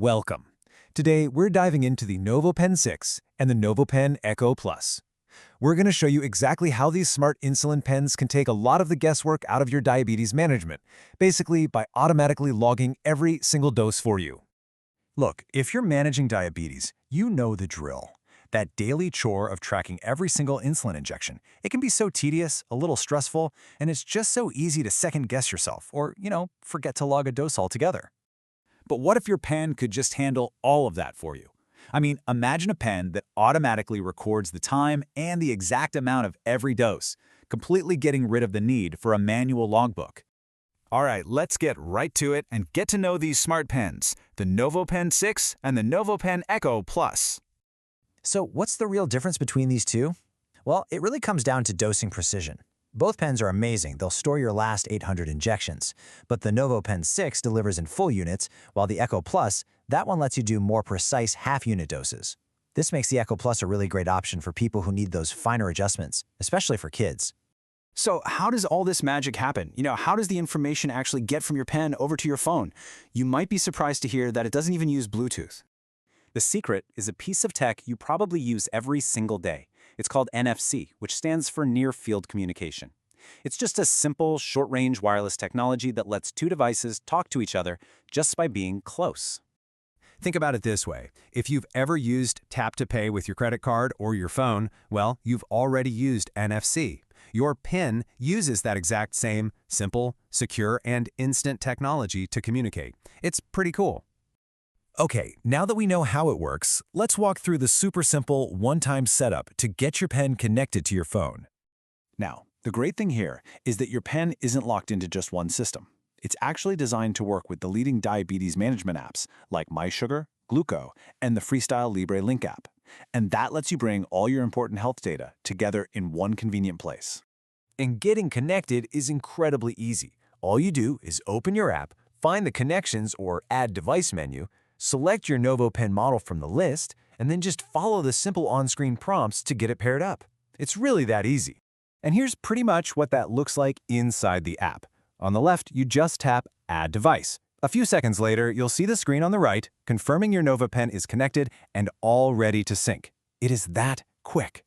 welcome. Today, we're diving into the NovoPen 6 and the NovoPen Echo Plus. We're going to show you exactly how these smart insulin pens can take a lot of the guesswork out of your diabetes management, basically by automatically logging every single dose for you. Look, if you're managing diabetes, you know the drill. That daily chore of tracking every single insulin injection. It can be so tedious, a little stressful, and it's just so easy to second-guess yourself or, forget to log a dose altogether. But what if your pen could just handle all of that for you? I mean, imagine a pen that automatically records the time and the exact amount of every dose, completely getting rid of the need for a manual logbook. All right, let's get right to it and get to know these smart pens, the NovoPen 6 and the NovoPen Echo Plus. So what's the real difference between these two? Well, it really comes down to dosing precision. Both pens are amazing. They'll store your last 800 injections. But the NovoPen 6 delivers in full units, while the Echo Plus, that one lets you do more precise half-unit doses. This makes the Echo Plus a really great option for people who need those finer adjustments, especially for kids. So how does all this magic happen? How does the information actually get from your pen over to your phone? You might be surprised to hear that it doesn't even use Bluetooth. The secret is a piece of tech you probably use every single day. It's called NFC, which stands for Near Field Communication. It's just a simple, short-range wireless technology that lets two devices talk to each other just by being close. Think about it this way. If you've ever used Tap to Pay with your credit card or your phone, well, you've already used NFC. Your pen uses that exact same simple, secure, and instant technology to communicate. It's pretty cool. Okay, now that we know how it works, let's walk through the super simple one-time setup to get your pen connected to your phone. Now, the great thing here is that your pen isn't locked into just one system. It's actually designed to work with the leading diabetes management apps like MySugar, Gluco, and the Freestyle Libre Link app. And that lets you bring all your important health data together in one convenient place. And getting connected is incredibly easy. All you do is open your app, find the Connections or Add Device menu, select your NovoPen model from the list, and then just follow the simple on-screen prompts to get it paired up. It's really that easy. And here's pretty much what that looks like inside the app. On the left, you just tap Add Device. A few seconds later, you'll see the screen on the right confirming your NovoPen is connected and all ready to sync. It is that quick.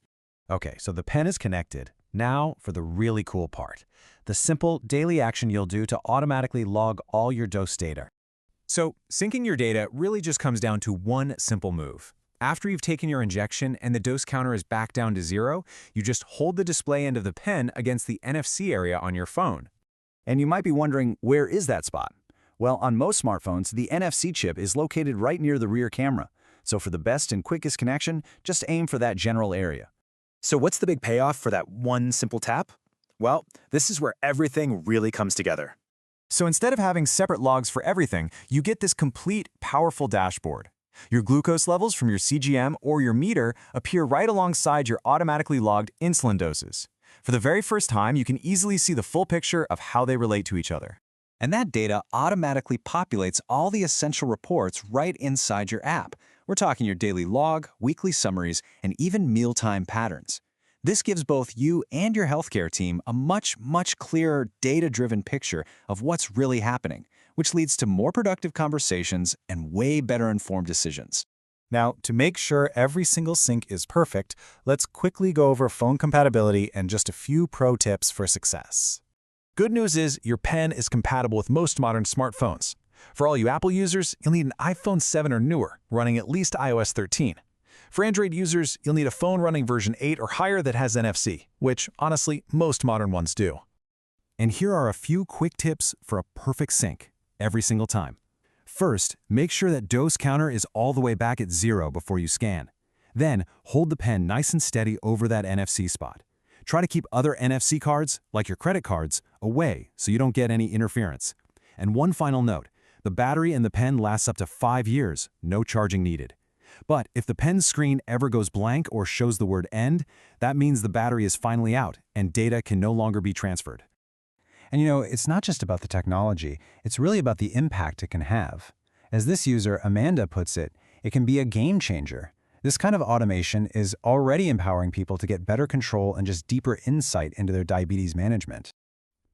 Okay, so the pen is connected. Now for the really cool part. The simple daily action you'll do to automatically log all your dose data. So, syncing your data really just comes down to one simple move. After you've taken your injection and the dose counter is back down to 0, you just hold the display end of the pen against the NFC area on your phone. And you might be wondering, where is that spot? Well, on most smartphones, the NFC chip is located right near the rear camera. So for the best and quickest connection, just aim for that general area. So what's the big payoff for that one simple tap? Well, this is where everything really comes together. So instead of having separate logs for everything, you get this complete, powerful dashboard. Your glucose levels from your CGM or your meter appear right alongside your automatically logged insulin doses. For the very first time, you can easily see the full picture of how they relate to each other. And that data automatically populates all the essential reports right inside your app. We're talking your daily log, weekly summaries, and even mealtime patterns. This gives both you and your healthcare team a much clearer, data-driven picture of what's really happening, which leads to more productive conversations and way better informed decisions. Now, to make sure every single sync is perfect, let's quickly go over phone compatibility and just a few pro tips for success. Good news is your pen is compatible with most modern smartphones. For all you Apple users, you'll need an iPhone 7 or newer, running at least iOS 13. For Android users, you'll need a phone running version 8 or higher that has NFC, which, honestly, most modern ones do. And here are a few quick tips for a perfect sync, every single time. First, make sure that dose counter is all the way back at 0 before you scan. Then, hold the pen nice and steady over that NFC spot. Try to keep other NFC cards, like your credit cards, away so you don't get any interference. And one final note, the battery in the pen lasts up to 5 years, no charging needed. But if the pen's screen ever goes blank or shows the word end, that means the battery is finally out and data can no longer be transferred. And it's not just about the technology, it's really about the impact it can have. As this user, Amanda, puts it, it can be a game changer. This kind of automation is already empowering people to get better control and just deeper insight into their diabetes management.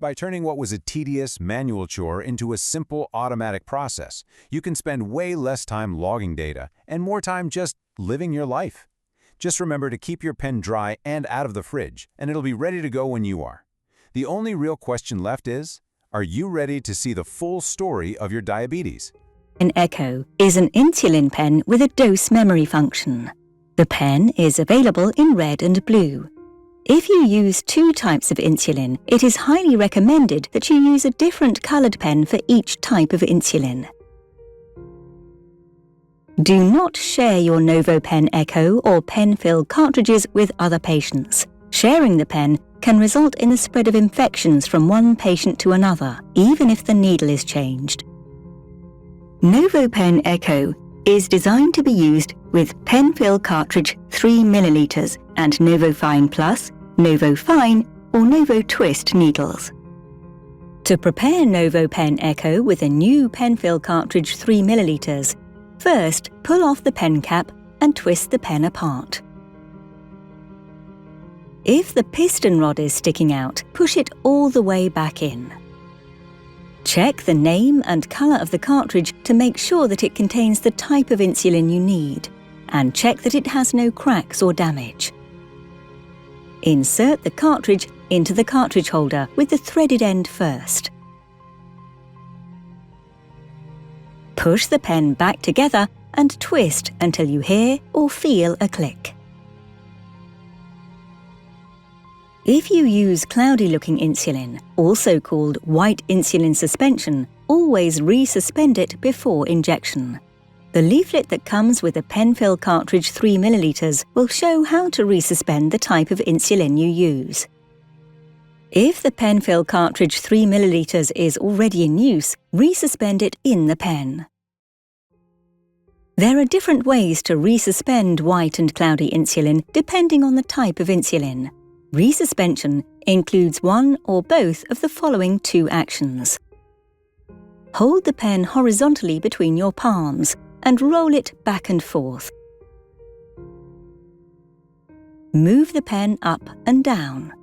By turning what was a tedious, manual chore into a simple, automatic process, you can spend way less time logging data and more time just living your life. Just remember to keep your pen dry and out of the fridge, and it'll be ready to go when you are. The only real question left is, are you ready to see the full story of your diabetes? An Echo is an insulin pen with a dose memory function. The pen is available in red and blue. If you use 2 types of insulin, it is highly recommended that you use a different colored pen for each type of insulin. Do not share your NovoPen Echo or PenFill cartridges with other patients. Sharing the pen can result in the spread of infections from one patient to another, even if the needle is changed. NovoPen Echo is designed to be used with PenFill cartridge 3 ml and NovoFine Plus, NovoFine or NovoTwist needles. To prepare NovoPen Echo with a new PenFill cartridge 3 ml, first pull off the pen cap and twist the pen apart. If the piston rod is sticking out, push it all the way back in. Check the name and color of the cartridge to make sure that it contains the type of insulin you need, and check that it has no cracks or damage. Insert the cartridge into the cartridge holder with the threaded end first. Push the pen back together and twist until you hear or feel a click. If you use cloudy-looking insulin, also called white insulin suspension, always resuspend it before injection. The leaflet that comes with a PenFill cartridge 3 ml will show how to resuspend the type of insulin you use. If the PenFill cartridge 3 ml is already in use, resuspend it in the pen. There are different ways to resuspend white and cloudy insulin depending on the type of insulin. Resuspension includes one or both of the following 2 actions. Hold the pen horizontally between your palms and roll it back and forth. Move the pen up and down.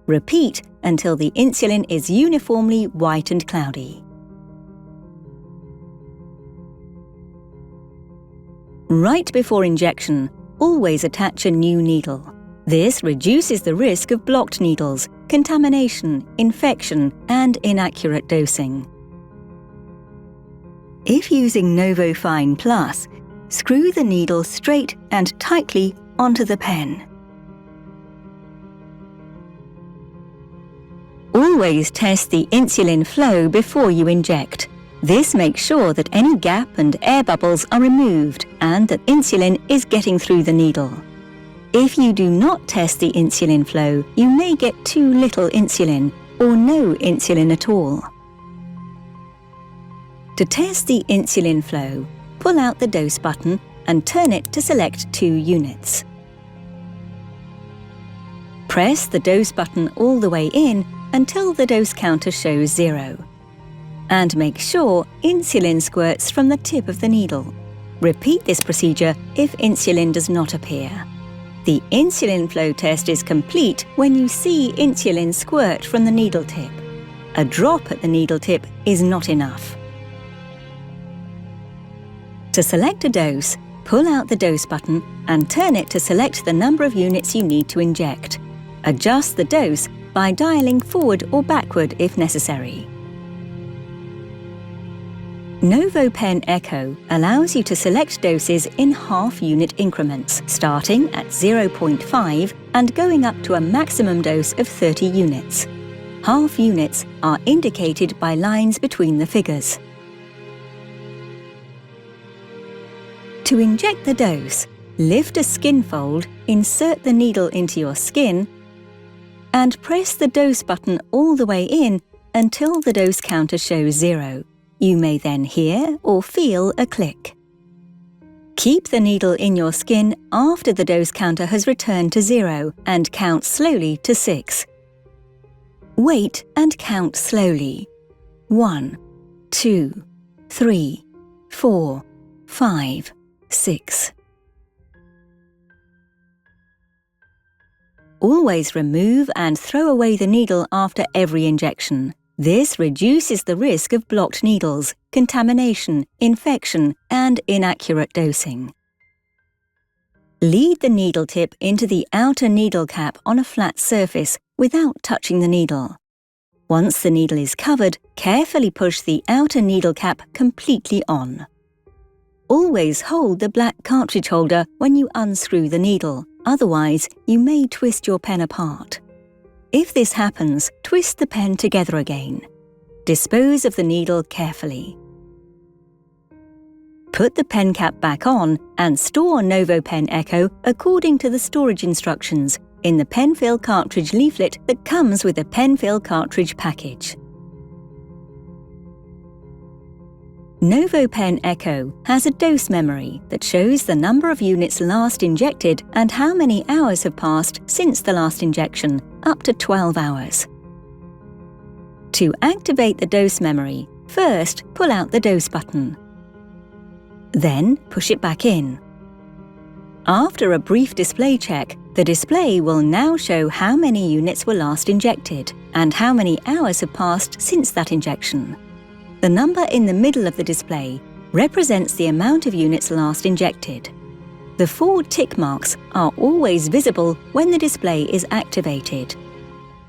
Repeat until the insulin is uniformly white and cloudy. Right before injection, always attach a new needle. This reduces the risk of blocked needles, contamination, infection, and inaccurate dosing. If using NovoFine Plus, screw the needle straight and tightly onto the pen. Always test the insulin flow before you inject. This makes sure that any gap and air bubbles are removed and that insulin is getting through the needle. If you do not test the insulin flow, you may get too little insulin or no insulin at all. To test the insulin flow, pull out the dose button and turn it to select 2 units. Press the dose button all the way in until the dose counter shows 0. And make sure insulin squirts from the tip of the needle. Repeat this procedure if insulin does not appear. The insulin flow test is complete when you see insulin squirt from the needle tip. A drop at the needle tip is not enough. To select a dose, pull out the dose button and turn it to select the number of units you need to inject. Adjust the dose by dialing forward or backward if necessary. NovoPen Echo allows you to select doses in half-unit increments, starting at 0.5 and going up to a maximum dose of 30 units. Half units are indicated by lines between the figures. To inject the dose, lift a skin fold, insert the needle into your skin, and press the dose button all the way in until the dose counter shows 0. You may then hear or feel a click. Keep the needle in your skin after the dose counter has returned to 0 and count slowly to 6. Wait and count slowly. 1, 2, 3, 4, 5, 6. Always remove and throw away the needle after every injection. This reduces the risk of blocked needles, contamination, infection, and inaccurate dosing. Lead the needle tip into the outer needle cap on a flat surface without touching the needle. Once the needle is covered, carefully push the outer needle cap completely on. Always hold the black cartridge holder when you unscrew the needle, otherwise you may twist your pen apart. If this happens, twist the pen together again. Dispose of the needle carefully. Put the pen cap back on and store NovoPen Echo according to the storage instructions in the PenFill cartridge leaflet that comes with the PenFill cartridge package. NovoPen Echo has a dose memory that shows the number of units last injected and how many hours have passed since the last injection, up to 12 hours. To activate the dose memory, first pull out the dose button. Then push it back in. After a brief display check, the display will now show how many units were last injected and how many hours have passed since that injection. The number in the middle of the display represents the amount of units last injected. The 4 tick marks are always visible when the display is activated.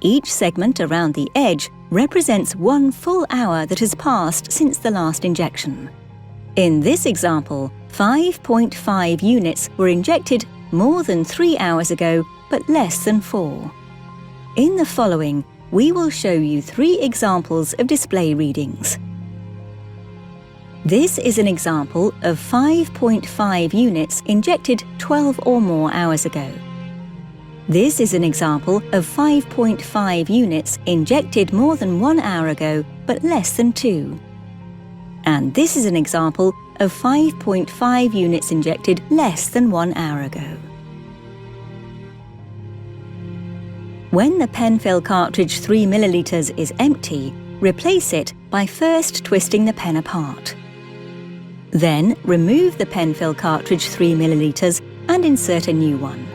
Each segment around the edge represents 1 full hour that has passed since the last injection. In this example, 5.5 units were injected more than 3 hours ago, but less than 4. In the following, we will show you 3 examples of display readings. This is an example of 5.5 units injected 12 or more hours ago. This is an example of 5.5 units injected more than 1 hour ago, but less than 2. And this is an example of 5.5 units injected less than 1 hour ago. When the PenFill cartridge 3 ml is empty, replace it by first twisting the pen apart. Then remove the PenFill cartridge 3 ml and insert a new one.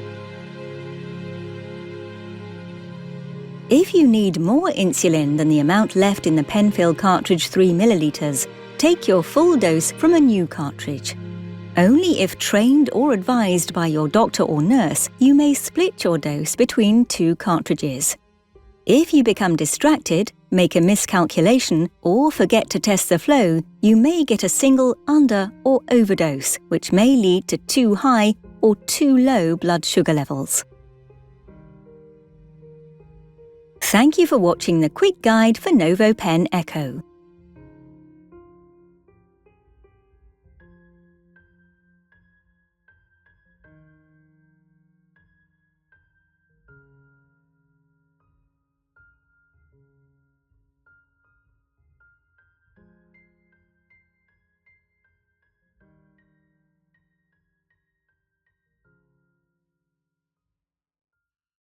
If you need more insulin than the amount left in the PenFill cartridge 3 ml, take your full dose from a new cartridge. Only if trained or advised by your doctor or nurse, you may split your dose between 2 cartridges. If you become distracted, make a miscalculation, or forget to test the flow, you may get a single under- or overdose, which may lead to too high or too low blood sugar levels. Thank you for watching the quick guide for NovoPen Echo.